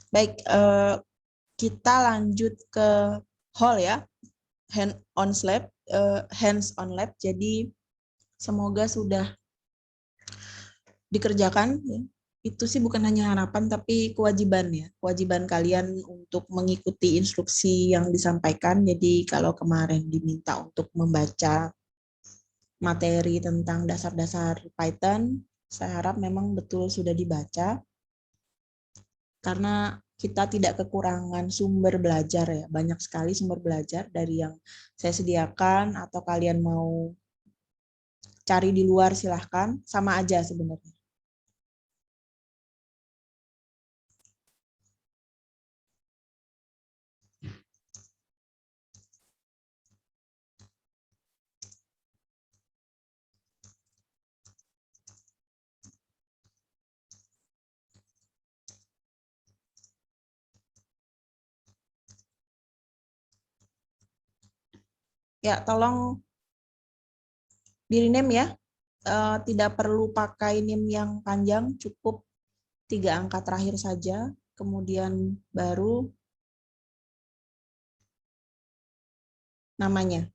Baik, kita lanjut ke hall ya, hands on lab. Jadi semoga sudah dikerjakan. Ya. Itu sih bukan hanya harapan tapi kewajiban ya, kewajiban kalian untuk mengikuti instruksi yang disampaikan. Jadi kalau kemarin diminta untuk membaca materi tentang dasar-dasar Python, saya harap memang betul sudah dibaca. Karena kita tidak kekurangan sumber belajar ya, banyak sekali sumber belajar dari yang saya sediakan atau kalian mau cari di luar silahkan, sama aja sebenarnya. Ya, tolong di rename ya, tidak perlu pakai NIM yang panjang, cukup 3 angka terakhir saja, kemudian baru namanya.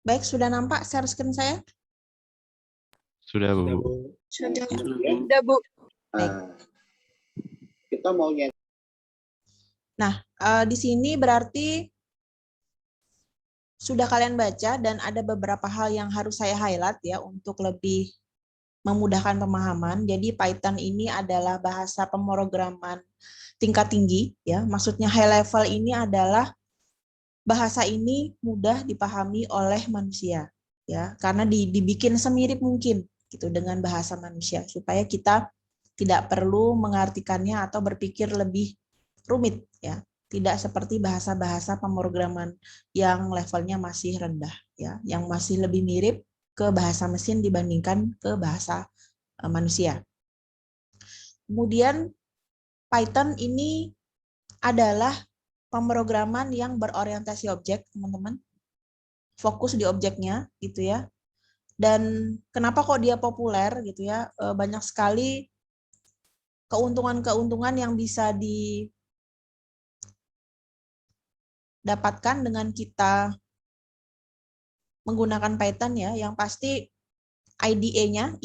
Baik, sudah nampak share screen saya? Sudah, Bu. Sudah, Bu. Baik. Kita maunya. Nah, di sini berarti sudah kalian baca dan ada beberapa hal yang harus saya highlight ya untuk lebih memudahkan pemahaman. Jadi Python ini adalah bahasa pemrograman tingkat tinggi ya. Maksudnya high level ini adalah bahasa ini mudah dipahami oleh manusia ya, karena dibikin semirip mungkin gitu dengan bahasa manusia supaya kita tidak perlu mengartikannya atau berpikir lebih rumit ya. Tidak seperti bahasa-bahasa pemrograman yang levelnya masih rendah ya, yang masih lebih mirip ke bahasa mesin dibandingkan ke bahasa manusia. Kemudian Python ini adalah pemrograman yang berorientasi objek, teman-teman. Fokus di objeknya gitu ya. Dan kenapa kok dia populer gitu ya? Banyak sekali keuntungan-keuntungan yang bisa didapatkan dengan kita menggunakan Python ya. Yang pasti IDE-nya,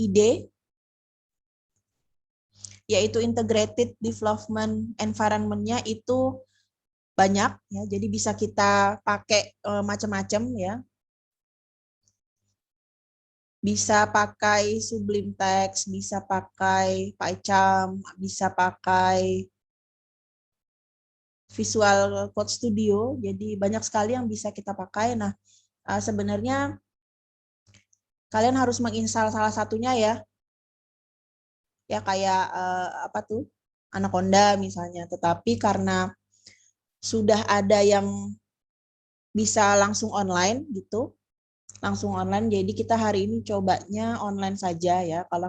yaitu Integrated Development Environment-nya itu banyak ya. Jadi bisa kita pakai macam-macam ya. Bisa pakai Sublime Text, bisa pakai PyCharm, bisa pakai Visual Code Studio. Jadi banyak sekali yang bisa kita pakai. Nah, sebenarnya kalian harus menginstal salah satunya ya. Ya kayak apa tuh? Anaconda misalnya. Tetapi karena sudah ada yang bisa langsung online gitu, langsung online. Jadi kita hari ini cobanya online saja ya. Kalau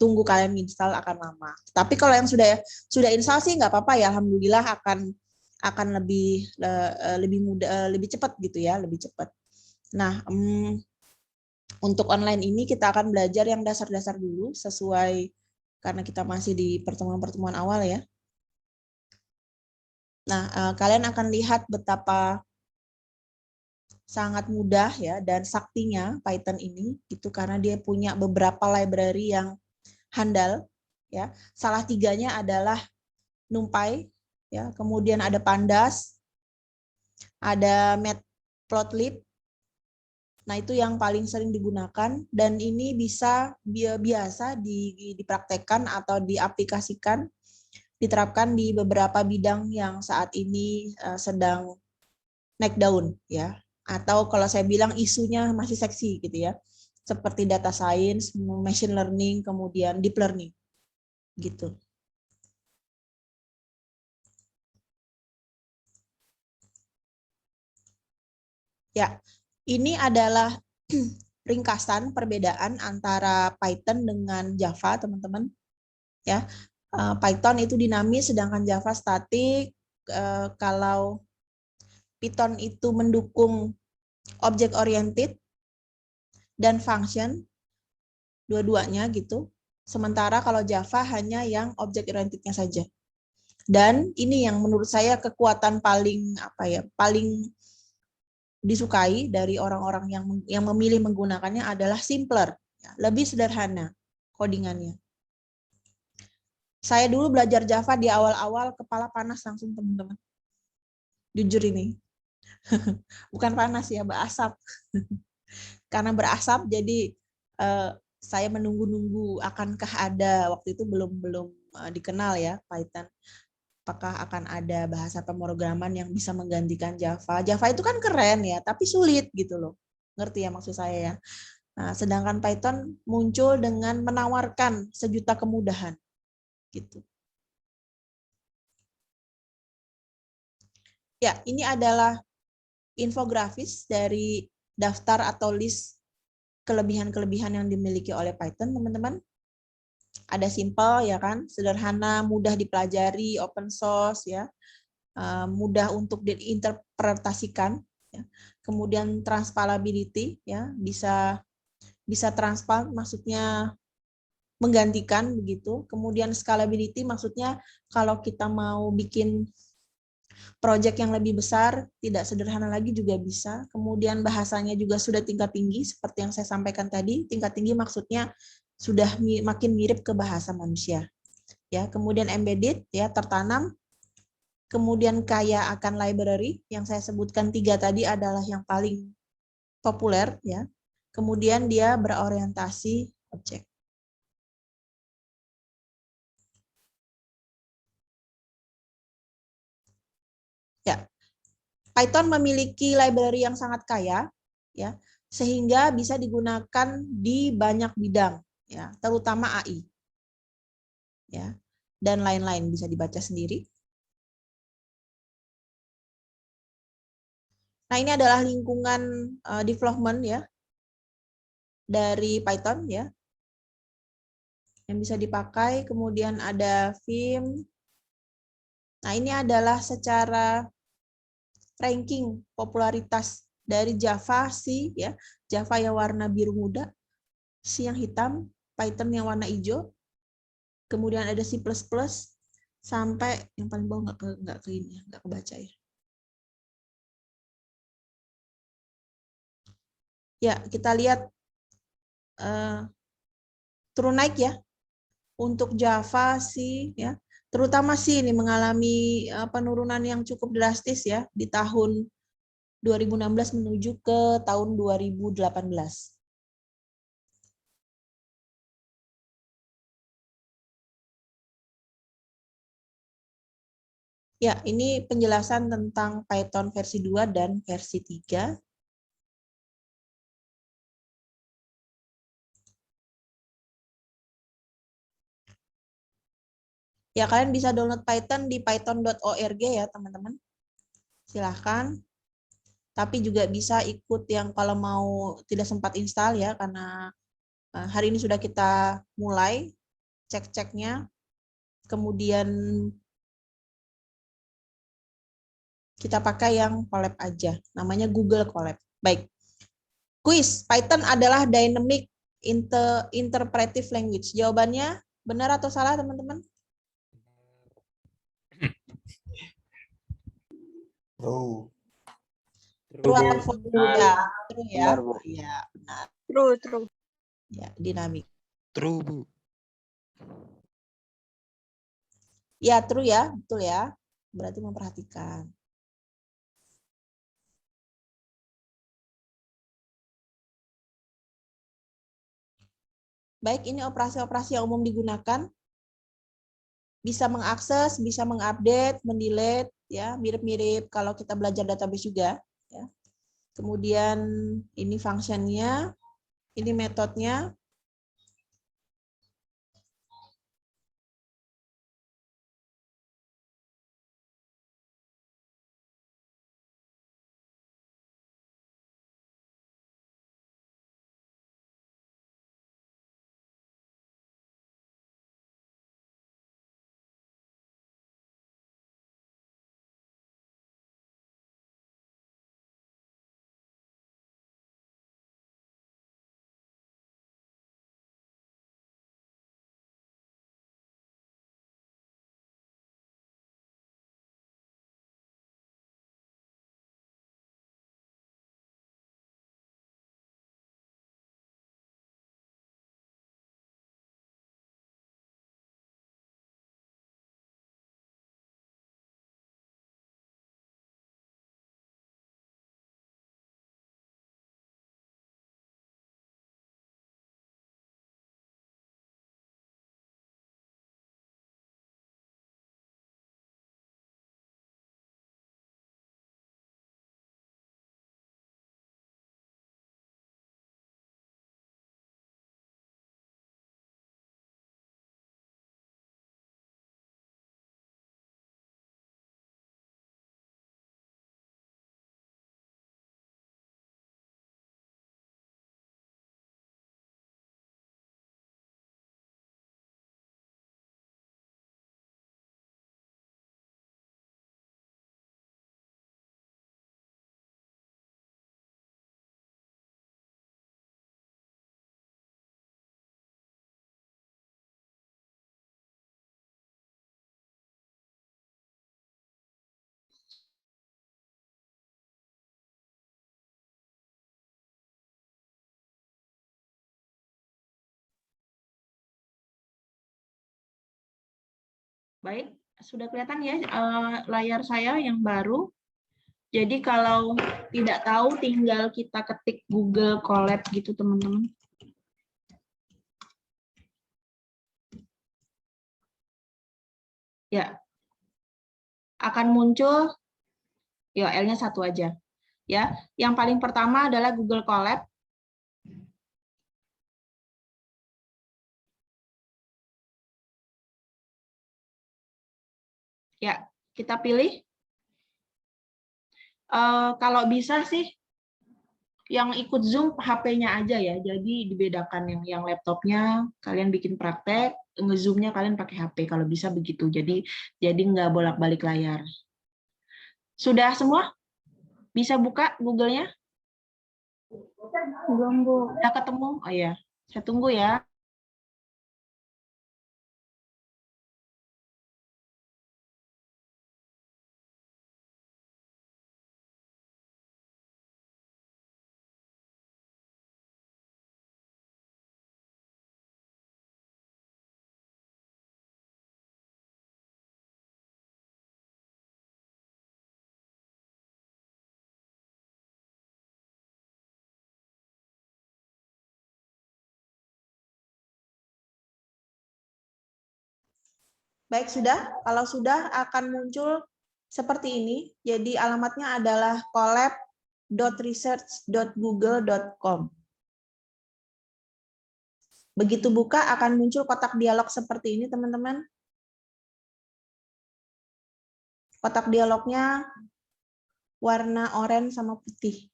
tunggu kalian install akan lama. Tapi kalau yang sudah install sih nggak apa-apa ya. Alhamdulillah akan lebih mudah, lebih cepat gitu ya, lebih cepat. Nah, untuk online ini kita akan belajar yang dasar-dasar dulu sesuai karena kita masih di pertemuan-pertemuan awal ya. Nah, kalian akan lihat betapa sangat mudah ya dan saktinya Python ini itu karena dia punya beberapa library yang handal ya. Salah tiganya adalah NumPy ya, kemudian ada Pandas, ada Matplotlib. Nah, itu yang paling sering digunakan dan ini bisa biasa dipraktekkan atau diaplikasikan, diterapkan di beberapa bidang yang saat ini sedang naik daun ya. Atau kalau saya bilang isunya masih seksi gitu ya. seperti data science, machine learning, kemudian deep learning. Gitu. Ya, ini adalah ringkasan perbedaan antara Python dengan Java, teman-teman. Ya, Python itu dinamis, sedangkan Java statik. Kalau Python itu mendukung object oriented dan function, dua-duanya gitu. Sementara kalau Java hanya yang object orientednya saja. Dan ini yang menurut saya kekuatan paling paling disukai dari orang-orang yang memilih menggunakannya adalah simpler, lebih sederhana codingannya. Saya dulu belajar Java di awal-awal kepala panas langsung, teman-teman. Jujur ini. Bukan panas ya, berasap. Karena berasap jadi saya menunggu-nunggu akankah ada, waktu itu belum dikenal ya Python. Apakah akan ada bahasa pemrograman yang bisa menggantikan Java. Java itu kan keren ya, tapi sulit gitu loh. Ngerti ya maksud saya ya. Nah, sedangkan Python muncul dengan menawarkan sejuta kemudahan. Gitu. Ya, ini adalah infografis dari daftar atau list kelebihan-kelebihan yang dimiliki oleh Python, teman-teman. Ada simple ya kan, sederhana, mudah dipelajari, open source ya, mudah untuk diinterpretasikan. Ya. Kemudian transpilability ya, bisa transparan, maksudnya menggantikan begitu. Kemudian scalability, maksudnya kalau kita mau bikin project yang lebih besar, tidak sederhana lagi juga bisa. Kemudian bahasanya juga sudah tingkat tinggi, seperti yang saya sampaikan tadi. Tingkat tinggi maksudnya sudah makin mirip ke bahasa manusia. Ya, kemudian embedded, ya tertanam. Kemudian kaya akan library, yang saya sebutkan 3 tadi adalah yang paling populer. Ya. Kemudian dia berorientasi objek. Ya, Python memiliki library yang sangat kaya, ya, sehingga bisa digunakan di banyak bidang, ya, terutama AI, ya, dan lain-lain bisa dibaca sendiri. Nah, ini adalah lingkungan development ya dari Python ya, yang bisa dipakai. Kemudian ada Vim. Nah, ini adalah secara ranking popularitas dari Java, C ya, Java yang warna biru muda, C yang hitam, Python yang warna hijau, kemudian ada C++, sampai yang paling bawah nggak ke ini, nggak kebaca ya. Ya, kita lihat turun naik ya untuk Java, C ya, terutama C ini mengalami penurunan yang cukup drastis ya di tahun 2016 menuju ke tahun 2018. Ya, ini penjelasan tentang Python versi 2 dan versi 3. Ya, kalian bisa download Python di python.org ya, teman-teman. Silahkan. Tapi juga bisa ikut yang kalau mau tidak sempat install ya, karena hari ini sudah kita mulai cek-ceknya. Kemudian kita pakai yang Colab aja. Namanya Google Colab. Baik. Quiz, Python adalah dynamic interpretive language. Jawabannya benar atau salah, teman-teman? True. True atau false? Ya, true ya. Benar, Bu. Iya, benar. True. Ya, dinamik. True, Bu. Ya, true ya, betul ya. Berarti memperhatikan. Baik, ini operasi-operasi yang umum digunakan. Bisa mengakses, bisa mengupdate, mendelete, ya, mirip-mirip kalau kita belajar database juga. Ya. Kemudian ini fungsinya. Ini metodenya. Baik, sudah kelihatan ya layar saya yang baru. Jadi kalau tidak tahu tinggal kita ketik Google Colab gitu teman-teman. Ya, akan muncul URL-nya satu aja. Ya, yang paling pertama adalah Google Colab. Ya, kita pilih. Kalau bisa sih yang ikut Zoom HP-nya aja ya. Jadi dibedakan yang laptopnya kalian bikin praktek, nge-Zoom-nya kalian pakai HP kalau bisa begitu. Jadi nggak bolak-balik layar. Sudah semua? Bisa buka Google-nya? Belum, Bu. Udah ketemu? Oh ya, saya tunggu ya. Baik, sudah. Kalau sudah akan muncul seperti ini. Jadi alamatnya adalah collab.research.google.com. Begitu buka akan muncul kotak dialog seperti ini, teman-teman. Kotak dialognya warna oranye sama putih.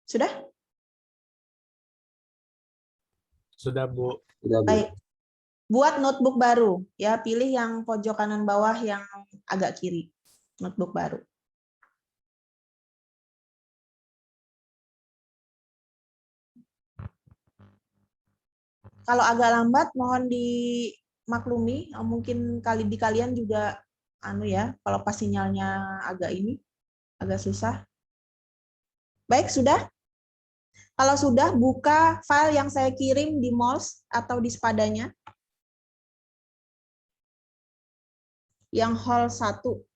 Sudah? Sudah, Bu. Baik. Buat notebook baru, ya pilih yang pojok kanan bawah yang agak kiri. Notebook baru. Kalau agak lambat mohon dimaklumi, mungkin di kalian juga kalau pas sinyalnya agak susah. Baik, sudah? Kalau sudah, buka file yang saya kirim di Moz atau di sepadanya. Yang hall 1.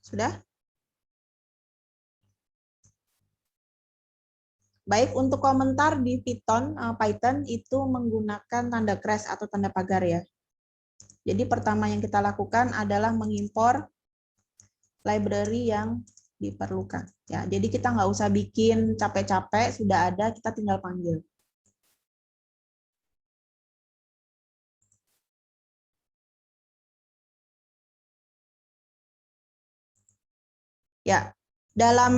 Sudah? Baik, untuk komentar di Python itu menggunakan tanda crash atau tanda pagar ya. Jadi pertama yang kita lakukan adalah mengimpor library yang diperlukan. Ya, jadi kita nggak usah bikin capek-capek, sudah ada, kita tinggal panggil. Ya, dalam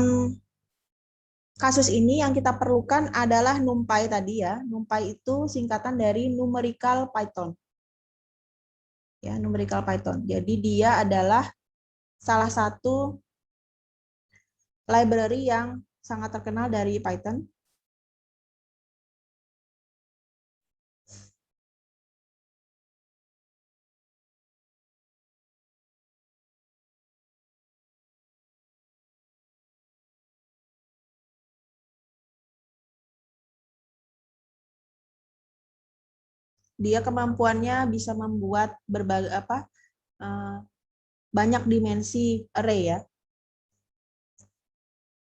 kasus ini yang kita perlukan adalah NumPy tadi ya. NumPy itu singkatan dari numerical Python. Ya, numerical Python. Jadi dia adalah salah satu library yang sangat terkenal dari Python. Dia kemampuannya bisa membuat berbagai banyak dimensi array ya.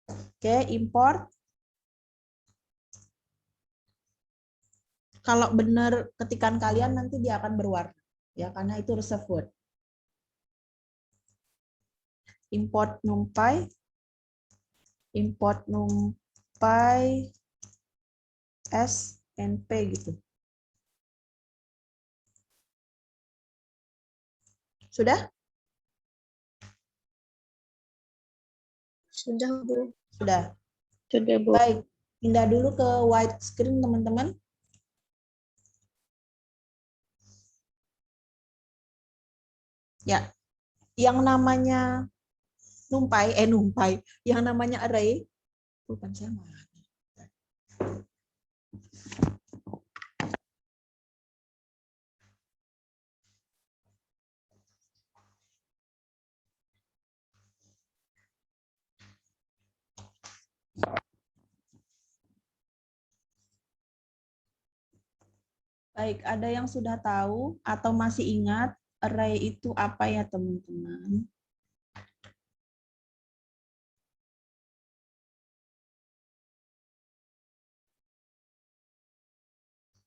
Oke, import. Kalau benar ketikan kalian nanti dia akan berwarna ya karena itu reserved word. Import NumPy. Import NumPy SNP gitu. Sudah? Sudah, Bu. Sudah. Sudah, Bu. Baik, pindah dulu ke white screen teman-teman. Ya, yang namanya NumPy, yang namanya array, bukan saya malah. Baik, ada yang sudah tahu atau masih ingat array itu apa ya teman-teman?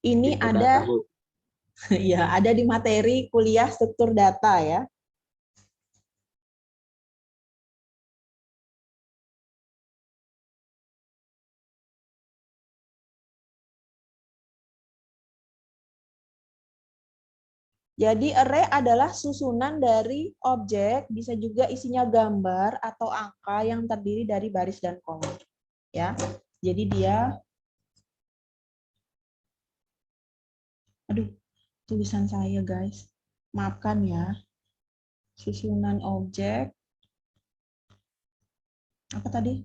Ini ada ya, ada di materi kuliah struktur data ya. Jadi array adalah susunan dari objek, bisa juga isinya gambar atau angka yang terdiri dari baris dan kolom. Ya. Jadi dia aduh, tulisan saya guys. Maafkan ya. Susunan objek apa tadi?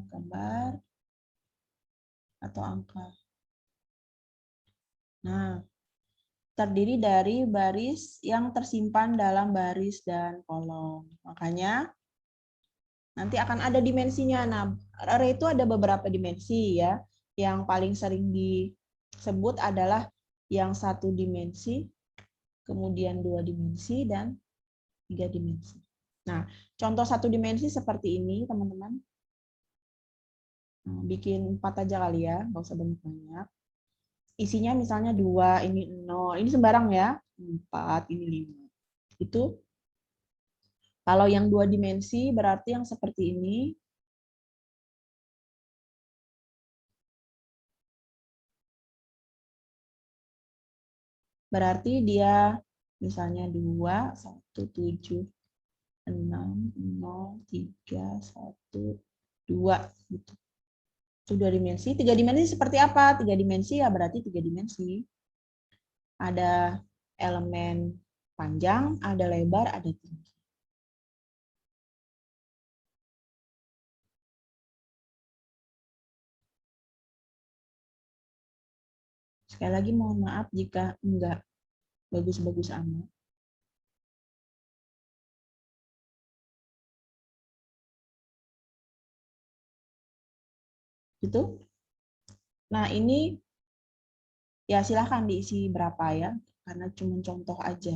Gambar atau angka. Nah, terdiri dari baris yang tersimpan dalam baris dan kolom. Makanya nanti akan ada dimensinya. Nah, array itu ada beberapa dimensi ya. Yang paling sering disebut adalah yang 1 dimensi, kemudian 2 dimensi, dan 3 dimensi. Nah, contoh 1 dimensi seperti ini, teman-teman. Nah, bikin 4 aja kali ya, nggak usah banyak-banyak. Isinya misalnya 2, ini 0, ini sembarang ya, 4, ini 5. Itu kalau yang 2 dimensi berarti yang seperti ini. Berarti dia misalnya 2, 1, 7, 6, 0, 3, 1, 2. Gitu. Itu 2 dimensi. 3 dimensi seperti apa? 3 dimensi ya berarti 3 dimensi. Ada elemen panjang, ada lebar, ada tinggi. Sekali lagi mohon maaf jika enggak bagus-bagus amat. Gitu. Nah, ini ya silahkan diisi berapa ya, karena cuma contoh aja.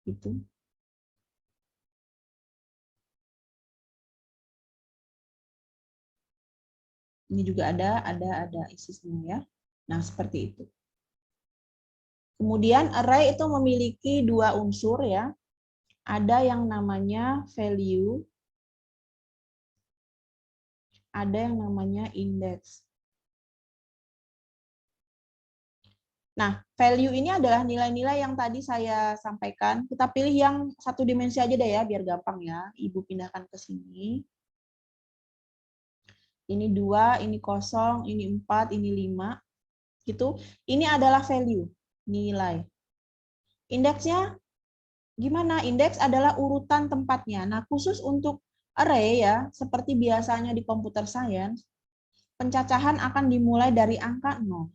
Gitu. Ini juga ada isi semua ya. Nah, seperti itu. Kemudian array itu memiliki dua unsur ya. Ada yang namanya value, ada yang namanya index. Nah, value ini adalah nilai-nilai yang tadi saya sampaikan. Kita pilih yang satu dimensi aja deh ya, biar gampang ya. Ibu pindahkan ke sini. Ini 2, ini 0, ini 4, ini 5. Gitu. Ini adalah value, nilai. Indeksnya gimana? Indeks adalah urutan tempatnya. Nah, khusus untuk array ya, seperti biasanya di computer science, pencacahan akan dimulai dari angka 0.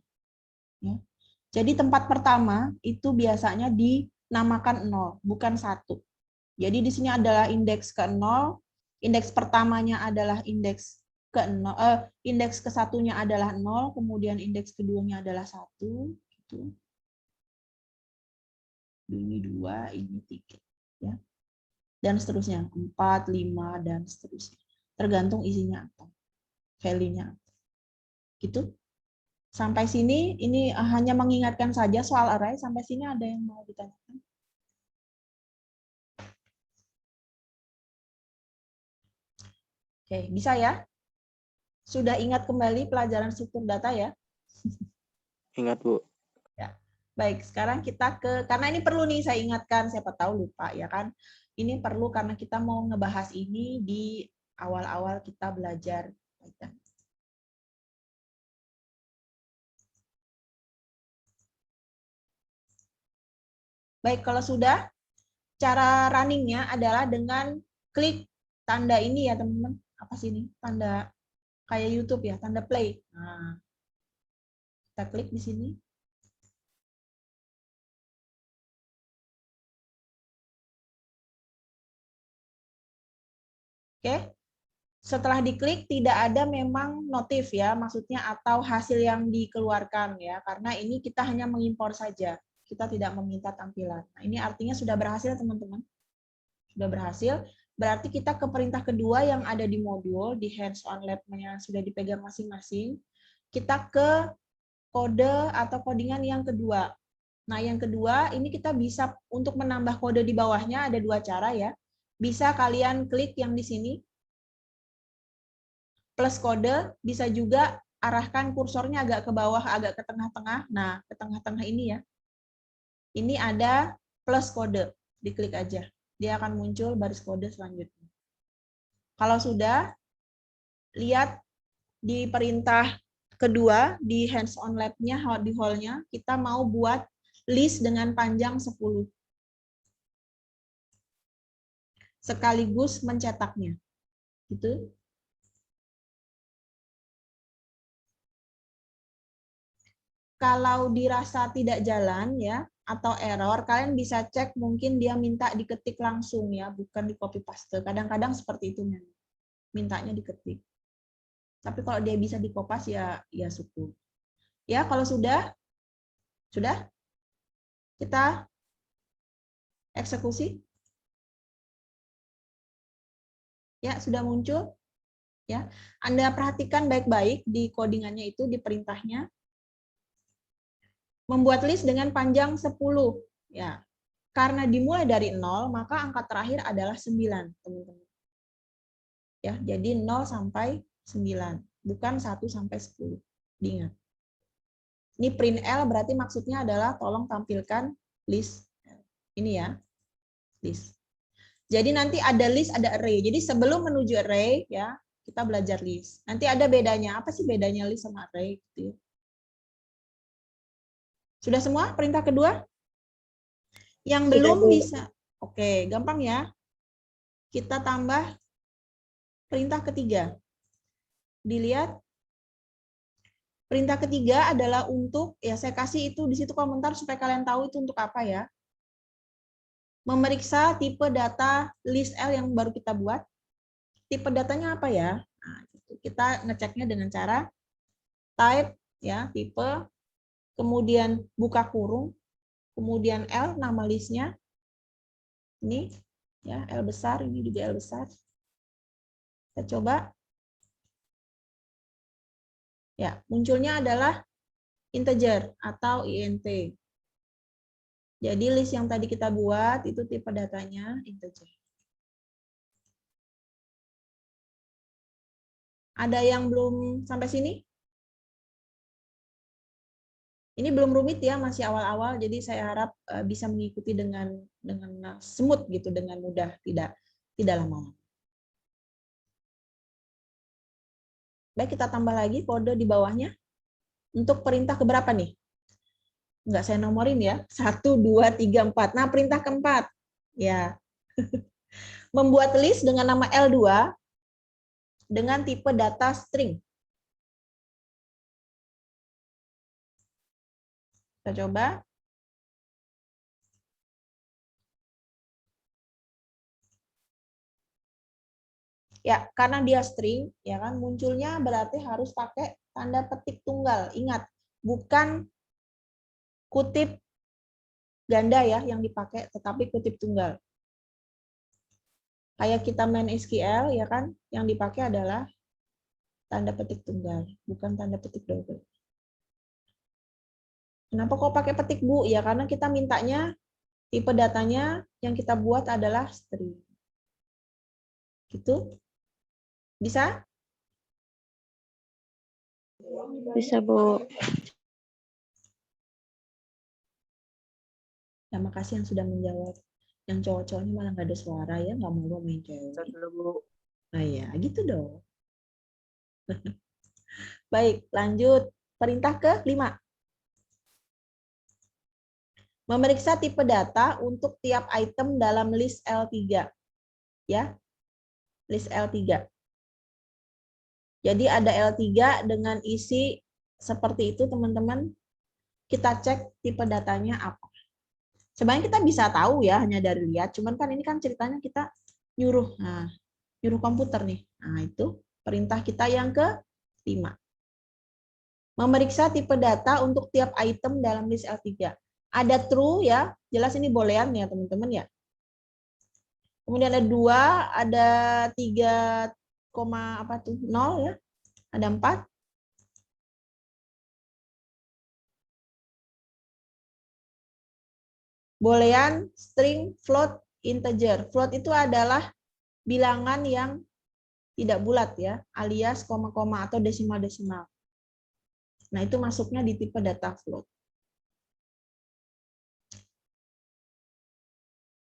Ya. Jadi tempat pertama itu biasanya dinamakan 0, bukan 1. Jadi di sini adalah indeks ke 0, indeks pertamanya adalah indeks ke 0, indeks ke satunya adalah 0, kemudian indeks keduanya adalah 1. Gitu. Ini 2, ini 3. Ya. Dan seterusnya, 4, 5, dan seterusnya. Tergantung isinya apa, value-nya apa. Gitu. Sampai sini, ini hanya mengingatkan saja soal array. Sampai sini ada yang mau ditanyakan? Oke, bisa ya? Sudah ingat kembali pelajaran struktur data ya? Ingat, Bu. Ya. Baik, sekarang kita karena ini perlu nih saya ingatkan, siapa tahu lupa ya kan. Ini perlu karena kita mau ngebahas ini di awal-awal kita belajar Python. Baik, kalau sudah, cara runningnya adalah dengan klik tanda ini ya teman-teman. Apa sih ini? Tanda kayak YouTube ya, tanda play. Nah, kita klik di sini. Oke. Setelah diklik tidak ada memang notif ya, maksudnya atau hasil yang dikeluarkan ya, karena ini kita hanya mengimpor saja. Kita tidak meminta tampilan. Nah, ini artinya sudah berhasil teman-teman. Sudah berhasil. Berarti kita ke perintah kedua yang ada di modul, di hands-on lab-nya sudah dipegang masing-masing. Kita ke kode atau codingan yang kedua. Nah, yang kedua, ini kita bisa untuk menambah kode di bawahnya ada dua cara ya. Bisa kalian klik yang di sini, plus kode, bisa juga arahkan kursornya agak ke bawah, agak ke tengah-tengah. Nah, ke tengah-tengah ini ya. Ini ada plus kode, diklik aja. Dia akan muncul baris kode selanjutnya. Kalau sudah, lihat di perintah kedua, di hands-on lab-nya, di hall-nya, kita mau buat list dengan panjang 10. Sekaligus mencetaknya. Gitu. Kalau dirasa tidak jalan ya atau error, kalian bisa cek mungkin dia minta diketik langsung ya, bukan di copy paste. Kadang-kadang seperti itu mintanya diketik. Tapi kalau dia bisa dikopas ya syukur. Ya, kalau sudah kita eksekusi. Ya, sudah muncul. Ya. Anda perhatikan baik-baik di codingannya itu, di perintahnya. Membuat list dengan panjang 10. Ya. Karena dimulai dari 0, maka angka terakhir adalah 9, teman-teman. Ya, jadi 0 sampai 9, bukan 1 sampai 10. Diingat. Ini print L berarti maksudnya adalah tolong tampilkan list. Ini ya, list. Jadi nanti ada list, ada array. Jadi sebelum menuju array, ya kita belajar list. Nanti ada bedanya. Apa sih bedanya list sama array? Gitu. Sudah semua perintah kedua? Yang belum bisa. Oke, gampang ya. Kita tambah perintah ketiga. Dilihat. Perintah ketiga adalah untuk, ya saya kasih itu di situ komentar supaya kalian tahu itu untuk apa ya. Memeriksa tipe data list L yang baru kita buat. Tipe datanya apa ya? Nah, kita ngeceknya dengan cara type, ya tipe, kemudian buka kurung, kemudian L nama listnya, Ini ya L besar, ini juga L besar. Kita coba. Ya, munculnya adalah integer atau int. Jadi list yang tadi kita buat itu tipe datanya integer. Ada yang belum sampai sini? Ini belum rumit ya, masih awal-awal. Jadi saya harap bisa mengikuti dengan smooth gitu, dengan mudah, tidak lama-lama. Baik, kita tambah lagi kode di bawahnya. Untuk perintah keberapa nih? Enggak saya nomorin ya. 1, 2, 3, 4. Nah, perintah keempat. Ya. Membuat list dengan nama L2 dengan tipe data string. Kita coba. Ya, karena dia string, ya kan, munculnya berarti harus pakai tanda petik tunggal. Ingat, bukan kutip ganda ya yang dipakai, tetapi kutip tunggal. Kayak kita main SQL, ya kan, yang dipakai adalah tanda petik tunggal, bukan tanda petik double. Kenapa kok pakai petik, Bu? Ya karena kita mintanya tipe datanya yang kita buat adalah string. Gitu? Bisa? Bisa, Bu. Terima kasih yang sudah menjawab. Yang cowok-cowoknya malah nggak ada suara ya, nggak mau main cewek. Nah ya, gitu dong. Baik, lanjut. Perintah ke-5. Memeriksa tipe data untuk tiap item dalam list L3. Ya, list L3. Jadi ada L3 dengan isi seperti itu, teman-teman. Kita cek tipe datanya apa. Sebenarnya kita bisa tahu ya, hanya dari lihat. Cuman kan ini kan ceritanya kita nyuruh. Nah, nyuruh komputer nih. Nah, itu perintah kita yang ke-5. Memeriksa tipe data untuk tiap item dalam list L3. Ada true ya, jelas ini boolean ya teman-teman ya. Kemudian ada 2, ada 3, apa tuh, 0 ya. Ada 4. Boolean, string, float, integer. Float itu adalah bilangan yang tidak bulat ya, alias koma-koma atau desimal-desimal. Nah, itu masuknya di tipe data float.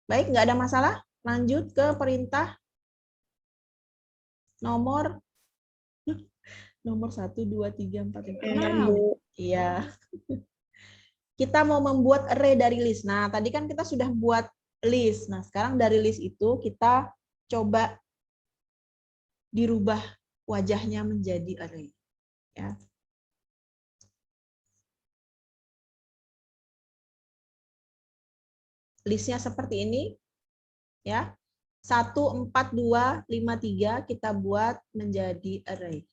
Baik, nggak ada masalah. Lanjut ke perintah nomor 1, 2, 3, 4, 5, 6. Iya. Kita mau membuat array dari list. Nah, tadi kan kita sudah buat list. Nah, sekarang dari list itu kita coba dirubah wajahnya menjadi array. Ya. Listnya seperti ini. Ya. 1, 4, 2, 5, 3 kita buat menjadi array.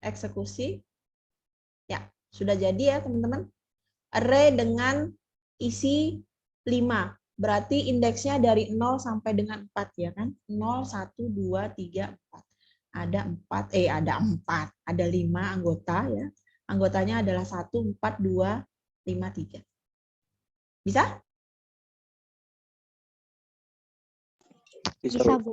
Eksekusi. Ya, sudah jadi ya teman-teman. Array dengan isi 5. Berarti indeksnya dari 0 sampai dengan 4 ya kan? 0, 1, 2, 3, 4. Ada 4. Ada 5 anggota ya. Anggotanya adalah 1, 4, 2, 5, 3. Bisa? Bisa, Bu.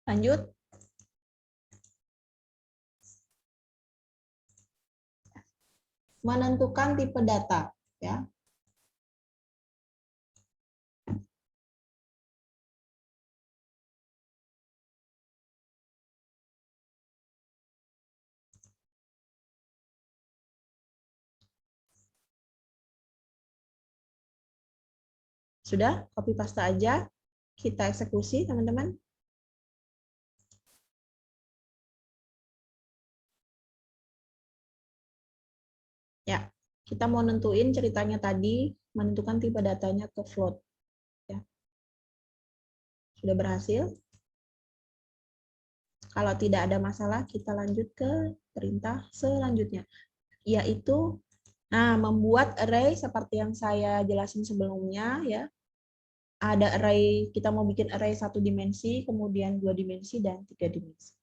Lanjut. Menentukan tipe data ya. Sudah? Copy paste aja. Kita eksekusi, teman-teman. Ya, kita mau nentuin ceritanya tadi, menentukan tipe datanya ke float. Ya. Sudah berhasil? Kalau tidak ada masalah, kita lanjut ke perintah selanjutnya, yaitu membuat array seperti yang saya jelasin sebelumnya. Ya, ada array, kita mau bikin array 1 dimensi, kemudian 2 dimensi, dan 3 dimensi.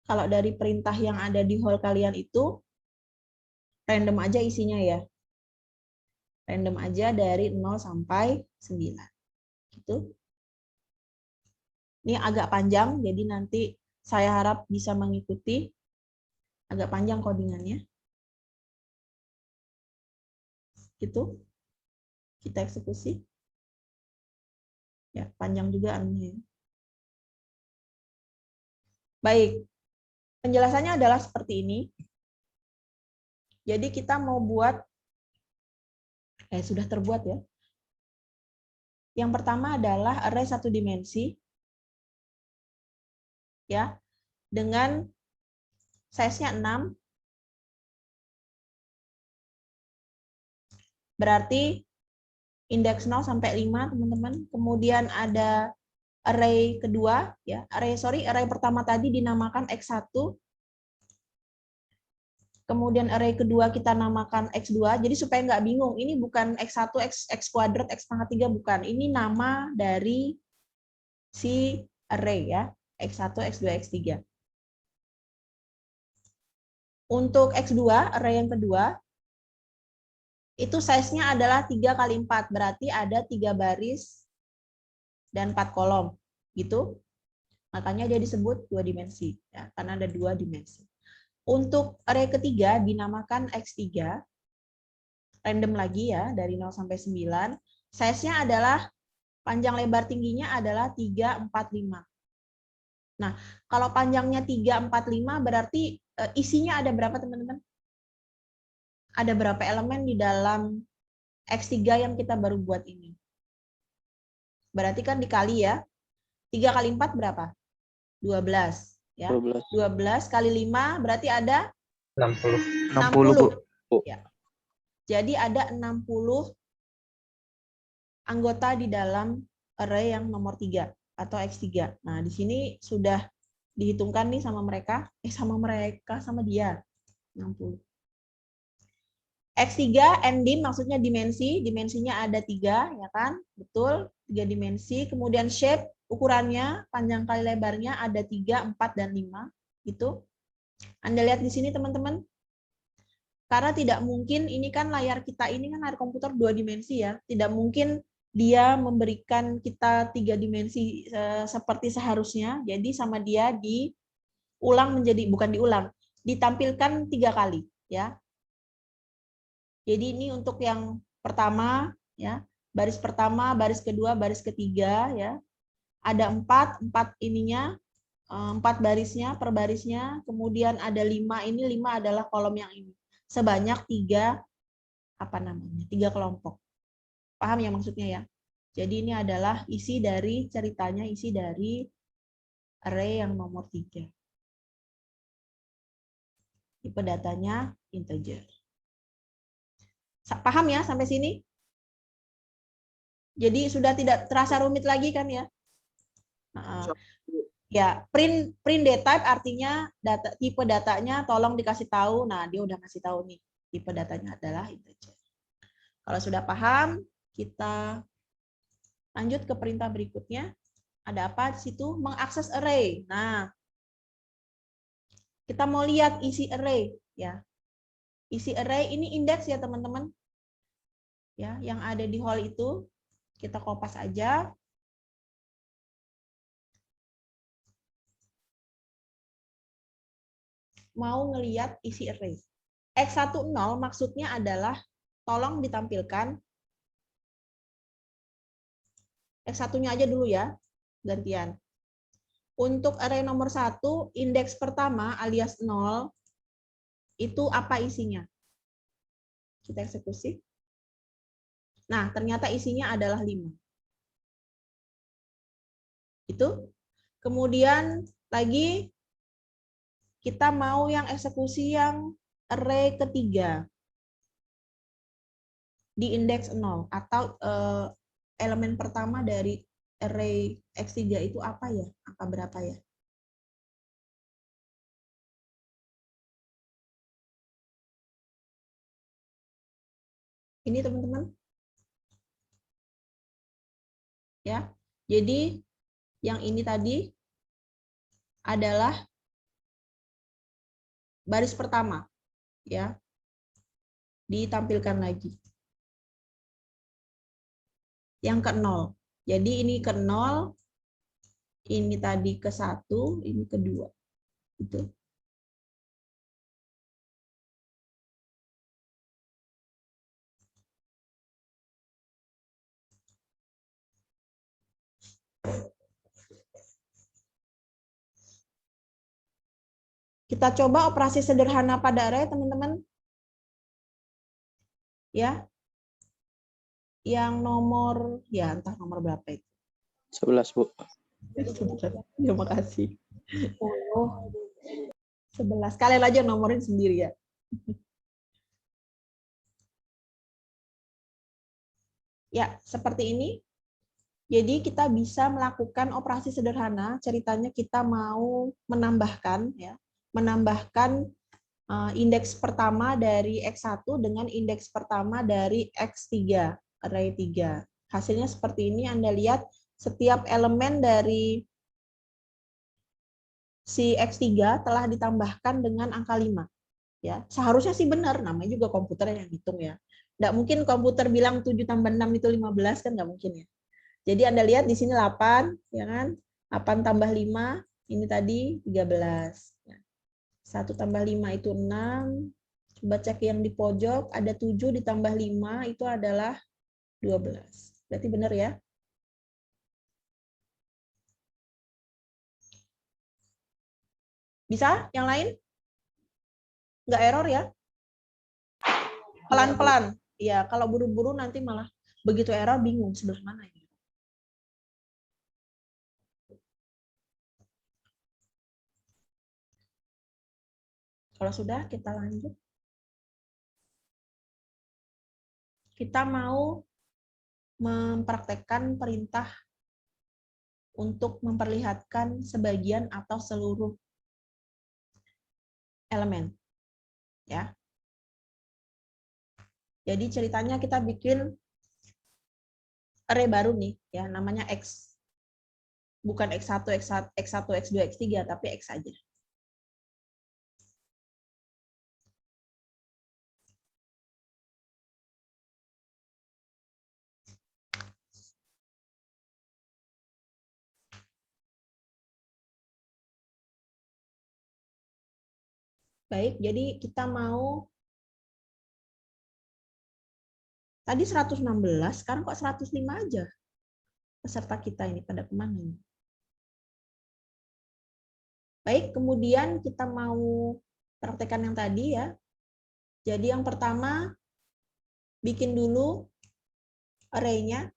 Kalau dari perintah yang ada di hall kalian itu, random aja isinya ya. Random aja dari 0 sampai 9. Gitu. Ini agak panjang, jadi nanti saya harap bisa mengikuti. Agak panjang codingannya. Gitu. Kita eksekusi. Ya, panjang juga anunya. Baik. Penjelasannya adalah seperti ini. Jadi kita mau buat, sudah terbuat ya. Yang pertama adalah array 1 dimensi. Ya, dengan size-nya 6. Berarti indeks 0 sampai 5, teman-teman. Kemudian ada array kedua, ya. Array pertama tadi dinamakan X1. Kemudian array kedua kita namakan X2. Jadi supaya nggak bingung, ini bukan X1, X kuadrat, X pangkat 3, bukan. Ini nama dari si array ya. X1, X2, X3. Untuk X2, array yang kedua, itu size-nya adalah 3 kali 4. Berarti ada 3 baris dan 4 kolom. Gitu. Makanya dia disebut 2 dimensi. Ya, karena ada 2 dimensi. Untuk array ketiga dinamakan X3. Random lagi ya, dari 0 sampai 9. Size-nya adalah, panjang lebar tingginya adalah 3, 4, 5. Nah, kalau panjangnya 3, 4, 5 berarti isinya ada berapa, teman-teman? Ada berapa elemen di dalam X3 yang kita baru buat ini? Berarti kan dikali ya. 3 kali 4 berapa? 12. Ya. 12 kali 5 berarti ada 60. 60, Bu. Ya. Jadi ada 60 anggota di dalam array yang nomor 3 atau X3. Nah, di sini sudah dihitungkan nih sama dia. 60. X3 ndim maksudnya dimensi, dimensinya ada 3, ya kan? Betul, 3 dimensi. Kemudian shape, ukurannya, panjang kali lebarnya ada 3, 4, dan 5. Gitu. Anda lihat di sini, teman-teman. Karena tidak mungkin, ini kan layar kita, ini kan layar komputer 2 dimensi ya. Tidak mungkin dia memberikan kita 3 dimensi seperti seharusnya. Jadi sama dia diulang menjadi, bukan diulang, ditampilkan 3 kali. Ya. Jadi ini untuk yang pertama, ya, baris pertama, baris kedua, baris ketiga, ya, ada 4 ininya, 4 barisnya per barisnya, kemudian ada 5 ini, 5 adalah kolom yang ini, sebanyak 3 kelompok. Paham ya maksudnya ya? Jadi ini adalah isi dari ceritanya, isi dari array yang nomor 3. Tipe datanya integer. Paham ya sampai sini? Jadi sudah tidak terasa rumit lagi kan ya? Ya, print data artinya tipe datanya tolong dikasih tahu. Nah, dia udah kasih tahu nih. Tipe datanya adalah integer. Kalau sudah paham, kita lanjut ke perintah berikutnya. Ada apa di situ? Mengakses array. Nah, kita mau lihat isi array ya. Isi array ini indeks ya teman-teman. Ya, yang ada di hall itu kita kopas aja. Mau ngelihat isi array. X10 maksudnya adalah tolong ditampilkan X1-nya aja dulu ya, gantian. Untuk array nomor 1, indeks pertama alias 0 itu apa isinya? Kita eksekusi. Nah, ternyata isinya adalah 5. Itu. Kemudian lagi kita mau yang eksekusi yang array ketiga di indeks 0 atau elemen pertama dari array X3 itu apa ya? Angka berapa ya? Ini teman-teman. Ya. Jadi yang ini tadi adalah baris pertama, ya. Ditampilkan lagi. Yang ke 0. Jadi ini ke 0, ini tadi ke 1, ini ke 2. Gitu. Kita coba operasi sederhana pada array, teman-teman. Ya. Yang nomor, ya entah nomor berapa itu. 11, Bu. Terima kasih. 11. Kalian aja nomorin sendiri ya. Ya, seperti ini. Jadi kita bisa melakukan operasi sederhana. Ceritanya kita mau menambahkan, ya, menambahkan indeks pertama dari X1 dengan indeks pertama dari X3, array 3. Hasilnya seperti ini. Anda lihat setiap elemen dari si X3 telah ditambahkan dengan angka 5. Ya, seharusnya sih benar, namanya juga komputer yang hitung ya. Nggak mungkin komputer bilang 7 tambah 6 itu 15, kan nggak mungkin ya. Jadi Anda lihat di sini 8, ya kan? 8 tambah 5, ini tadi 13. 1 tambah 5 itu 6. Coba cek yang di pojok, ada 7 ditambah 5, itu adalah 12. Berarti benar ya? Bisa? Yang lain? Nggak error ya? Pelan-pelan. Ya, kalau buru-buru nanti malah begitu error bingung sebelah mana ini. Kalau sudah, kita lanjut. Kita mau mempraktekkan perintah untuk memperlihatkan sebagian atau seluruh elemen. Ya. Jadi ceritanya kita bikin array baru nih, ya, namanya X. Bukan X1, X2, X3, tapi X saja. Baik, jadi kita mau tadi 116, sekarang kok 105 aja. Peserta kita ini pada kemana ini? Baik, kemudian kita mau praktekkan yang tadi ya. Jadi yang pertama, bikin dulu array-nya.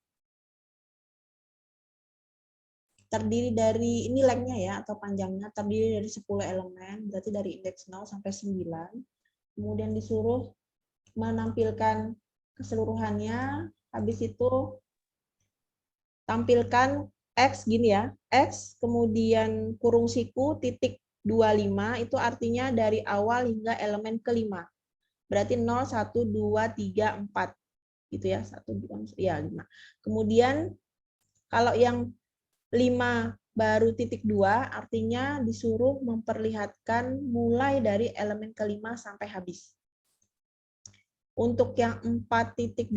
Terdiri dari, ini lengthnya ya, atau panjangnya, terdiri dari 10 elemen, berarti dari indeks 0 sampai 9. Kemudian disuruh menampilkan keseluruhannya, habis itu tampilkan X gini ya, X, kemudian kurung siku, titik 25, itu artinya dari awal hingga elemen kelima. Berarti 0, 1, 2, 3, 4. Gitu ya, 1, 2, ya 5. Kemudian kalau yang 5 baru titik 2, artinya disuruh memperlihatkan mulai dari elemen kelima sampai habis. Untuk yang 4.27,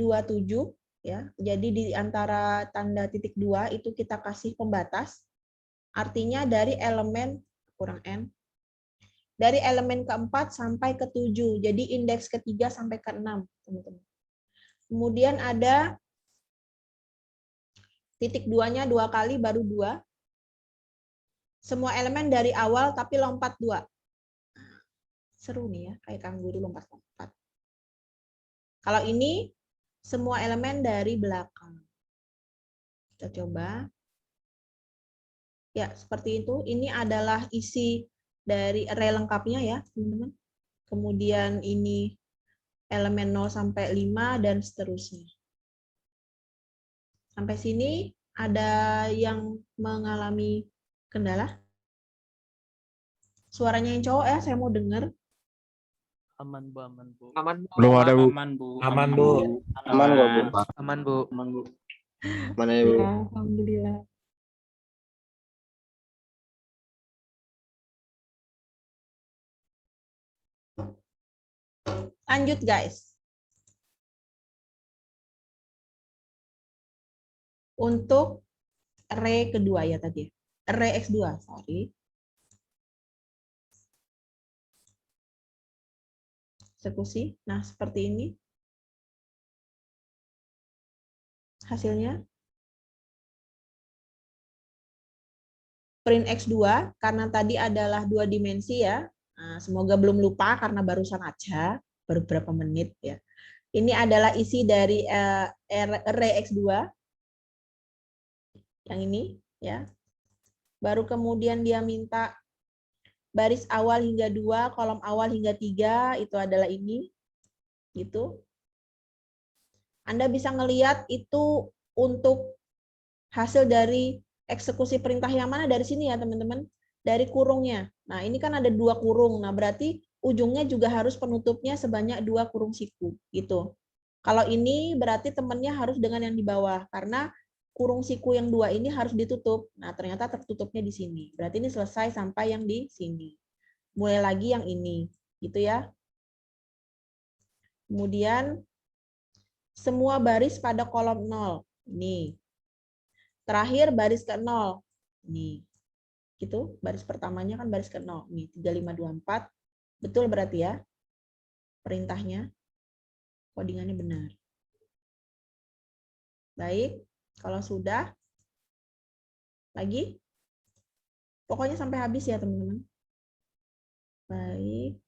ya, jadi di antara tanda titik 2 itu kita kasih pembatas, artinya dari elemen kurang N, dari elemen keempat sampai ke-7, jadi indeks ketiga sampai ke-6, teman-teman. Kemudian ada titik 2-nya 2 kali baru 2. Semua elemen dari awal tapi lompat 2. Seru nih ya, kayak Kang Guru lompat-lompat. Kalau ini semua elemen dari belakang. Kita coba. Ya, seperti itu. Ini adalah isi dari array lengkapnya ya, teman-teman. Kemudian ini elemen 0 sampai 5 dan seterusnya. Sampai sini ada yang mengalami kendala? Suaranya yang cowok ya, saya mau dengar. Aman, Bu. Aman, Bu. Aman, Bu. Belum ada, Bu. Aman, Bu. Aman, Bu. Aman kok, Bu. Aman, Bu. Aman, Bu. Mana ya, Bu? Ya, alhamdulillah. Lanjut, guys. Untuk array kedua ya tadi. Array X2, sorry. Eksekusi. Nah, seperti ini. Hasilnya. Print X2, karena tadi adalah 2 dimensi ya. Nah, semoga belum lupa karena barusan aja, baru berapa menit ya. Ini adalah isi dari array X2. Yang ini ya. Baru kemudian dia minta baris awal hingga 2, kolom awal hingga 3, itu adalah ini. Gitu. Anda bisa ngelihat itu untuk hasil dari eksekusi perintah yang mana dari sini ya teman-teman. Dari kurungnya. Nah ini kan ada 2 kurung. Nah berarti ujungnya juga harus penutupnya sebanyak 2 kurung siku. Gitu. Kalau ini berarti temannya harus dengan yang di bawah. Karena kurung siku yang 2 ini harus ditutup. Nah ternyata tertutupnya di sini. Berarti ini selesai sampai yang di sini. Mulai lagi yang ini. Gitu ya. Kemudian semua baris pada kolom 0. Ini. Terakhir baris ke 0. Ini. Gitu. Baris pertamanya kan baris ke 0. Ini 3524. Betul berarti ya. Perintahnya. Codingannya benar. Baik. Kalau sudah. Lagi. Pokoknya sampai habis ya teman-teman. Baik.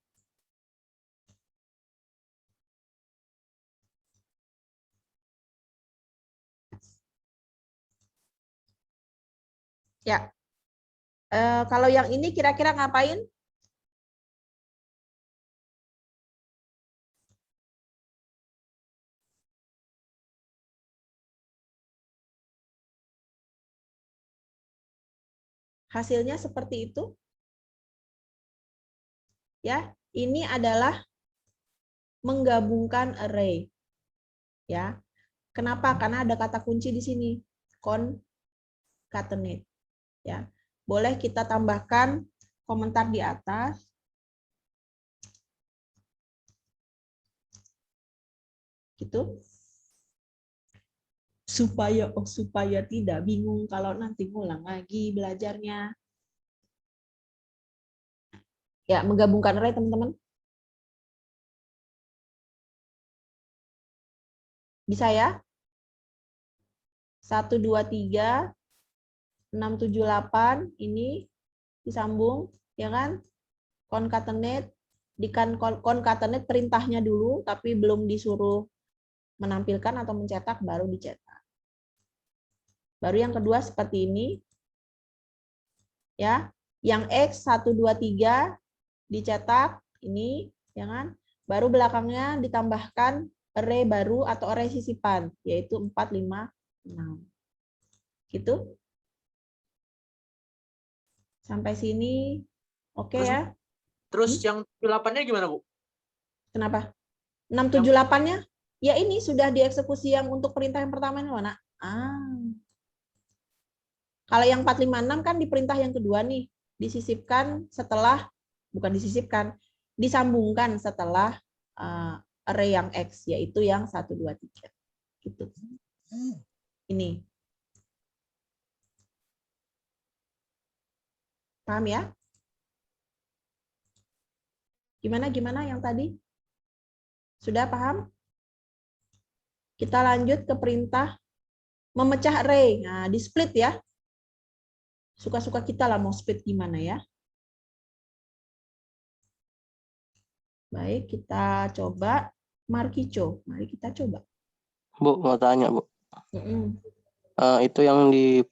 Ya. Kalau yang ini kira-kira ngapain? Hasilnya seperti itu. Ya, ini adalah menggabungkan array. Ya. Kenapa? Karena ada kata kunci di sini. Concatenate. Ya. Boleh kita tambahkan komentar di atas. Gitu. Supaya tidak bingung kalau nanti ngulang lagi belajarnya. Ya, menggabungkan array teman-teman. Bisa ya? 1 2 3 6 7 8 ini disambung ya kan? Concatenate, di concatenate perintahnya dulu tapi belum disuruh menampilkan atau mencetak, baru dicetak. Baru yang kedua seperti ini. Ya. Yang X 1 2 3 dicetak ini ya kan? Baru belakangnya ditambahkan array baru atau array sisipan yaitu 4 5 6. Gitu. Sampai sini oke ya? Terus yang 8-nya gimana, Bu? Kenapa? 678-nya? Ya ini sudah dieksekusi yang untuk perintah yang pertama ini mana? Kalau yang 456 kan di perintah yang kedua nih, disisipkan setelah, bukan disisipkan, disambungkan setelah array yang X, yaitu yang 1 2 3. Gitu. Ini. Paham ya? Gimana yang tadi? Sudah paham? Kita lanjut ke perintah memecah array. Nah, di split ya. Suka-suka kita lah mau split gimana ya. Baik, kita coba. Markico. Mari kita coba. Bu, mau tanya, Bu. Mm-mm. Itu yang di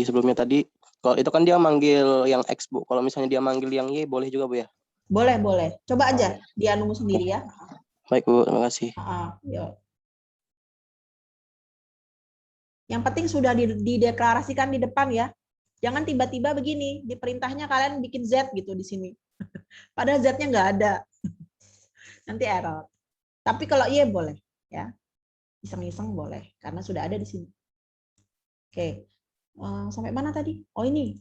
sebelumnya tadi, kalau itu kan dia manggil yang X, Bu. Kalau misalnya dia manggil yang Y, boleh juga, Bu ya? Boleh, boleh. Coba aja dia nunggu sendiri ya. Baik, Bu. Terima kasih. Yuk. Yang penting sudah dideklarasikan di depan ya. Jangan tiba-tiba begini, di perintahnya kalian bikin Z gitu di sini. Padahal Z-nya nggak ada. Nanti error. Tapi kalau Y boleh ya. Iseng-iseng boleh karena sudah ada di sini. Oke. Sampai mana tadi? Oh ini.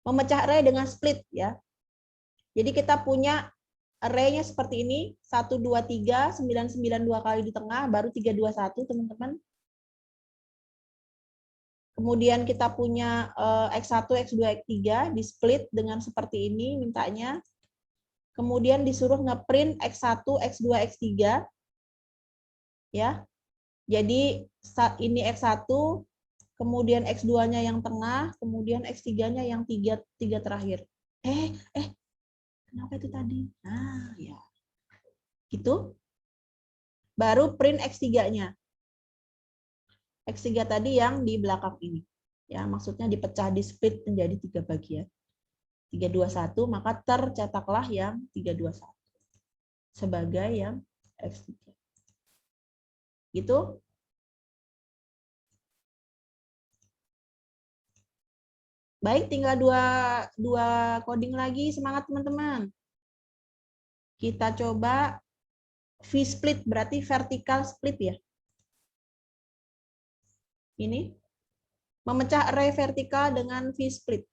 Memecah array dengan split ya. Jadi kita punya array-nya seperti ini, 1 2 3 9 9 2 kali di tengah baru 3 2 1 teman-teman. Kemudian kita punya X1, X2, X3 di split dengan seperti ini mintanya. Kemudian disuruh ngeprint X1, X2, X3 ya. Jadi ini X1, kemudian X2-nya yang tengah, kemudian X3-nya yang tiga terakhir. Kenapa itu tadi? Nah, ya. Gitu. Baru print X3-nya. X3 tadi yang di belakang ini. Ya, maksudnya dipecah di split menjadi 3 bagian. 3 2 1, maka tercetaklah yang 3 2 1 sebagai yang X3. Gitu. Baik, tinggal dua coding lagi. Semangat teman-teman. Kita coba V-split, berarti vertical split ya. Ini. Memecah array vertikal dengan V-split.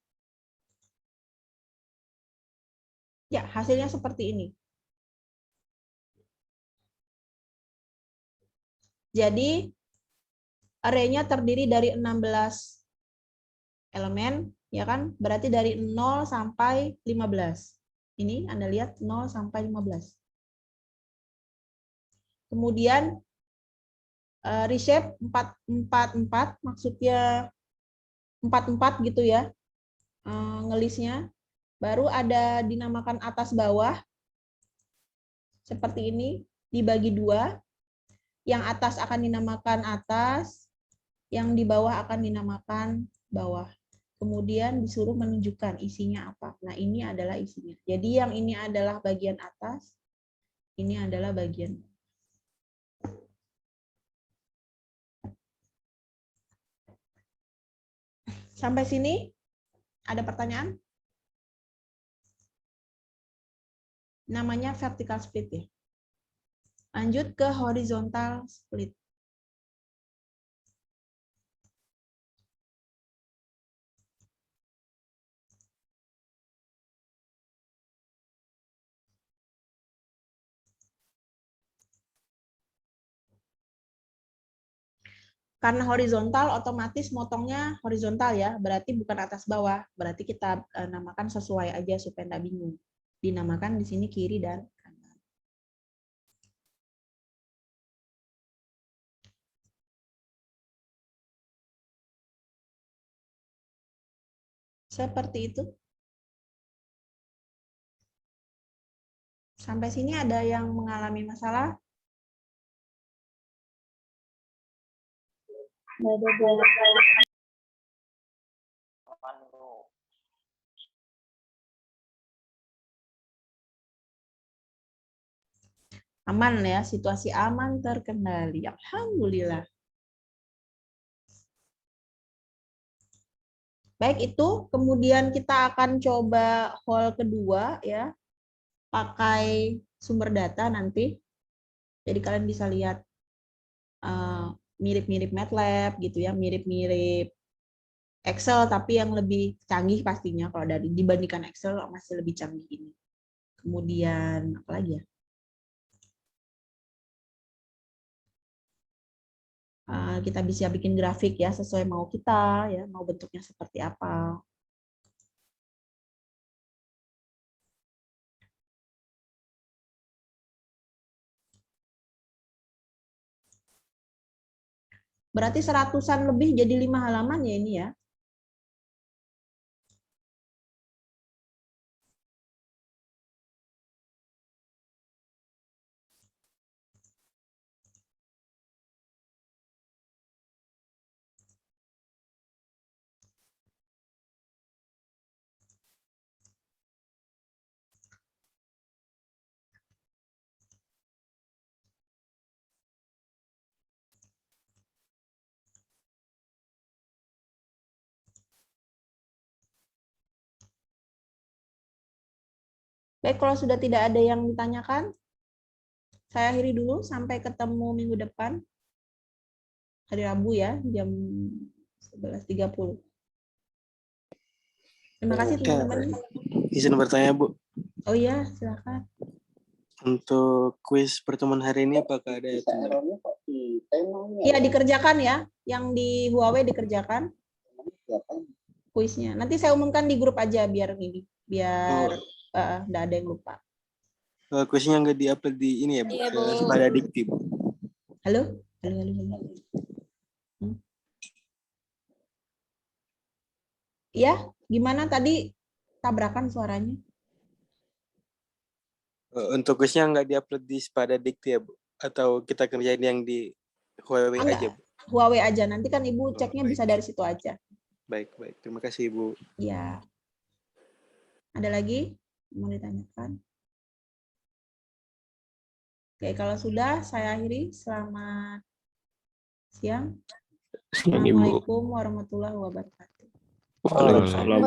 Ya, hasilnya seperti ini. Jadi, array-nya terdiri dari 16 elemen, ya kan? Berarti dari 0 sampai 15. Ini Anda lihat 0 sampai 15. Kemudian reshape 4 maksudnya 4 gitu ya. Ngelisnya. Baru ada dinamakan atas bawah. Seperti ini, dibagi 2. Yang atas akan dinamakan atas, yang di bawah akan dinamakan bawah. Kemudian disuruh menunjukkan isinya apa. Nah, ini adalah isinya. Jadi yang ini adalah bagian atas, ini adalah bagian bawah. Sampai sini ada pertanyaan? Namanya vertical split ya. Lanjut ke horizontal split. Karena horizontal, otomatis motongnya horizontal ya, berarti bukan atas bawah. Berarti kita namakan sesuai aja supaya nggak bingung. Dinamakan di sini kiri dan kanan. Seperti itu. Sampai sini ada yang mengalami masalah? Aman ya, situasi aman terkendali. Alhamdulillah. Baik itu, kemudian kita akan coba hall kedua ya, pakai sumber data nanti. Jadi kalian bisa lihat mirip-mirip MATLAB gitu ya, mirip-mirip Excel tapi yang lebih canggih pastinya. Kalau dari dibandingkan Excel masih lebih canggih ini. Kemudian apa lagi ya? Kita bisa bikin grafik ya sesuai mau kita ya, mau bentuknya seperti apa. Berarti 100-an lebih jadi 5 halaman ya ini ya. Baik, kalau sudah tidak ada yang ditanyakan, saya akhiri dulu. Sampai ketemu minggu depan. Hari Rabu ya, jam 11.30. Terima kasih teman-teman. Izin bertanya, Bu. Oh iya, silakan. Untuk kuis pertemuan hari ini apakah ada tanda? Iya, dikerjakan ya. Yang di Huawei dikerjakan kuisnya. Nanti saya umumkan di grup aja biar ini, biar nggak ada yang lupa. Kuisnya nggak diupload di ini ya, Bu? Iya, Bu. Pada dikti, Bu. Halo? Halo. Ya, gimana tadi tabrakan suaranya? Untuk kuisnya nggak diupload di pada dikti ya, Bu? Atau kita kerjain yang di Huawei Enggak. aja, Bu? Huawei aja. Nanti kan Ibu Oh, ceknya baik. bisa dari situ aja. Baik. Terima kasih, Bu. Ya. Ada lagi mau ditanyakan? Oke, kalau sudah saya akhiri. Selamat siang. Siang, Ibu. Assalamualaikum warahmatullahi wabarakatuh. Waalaikumsalam.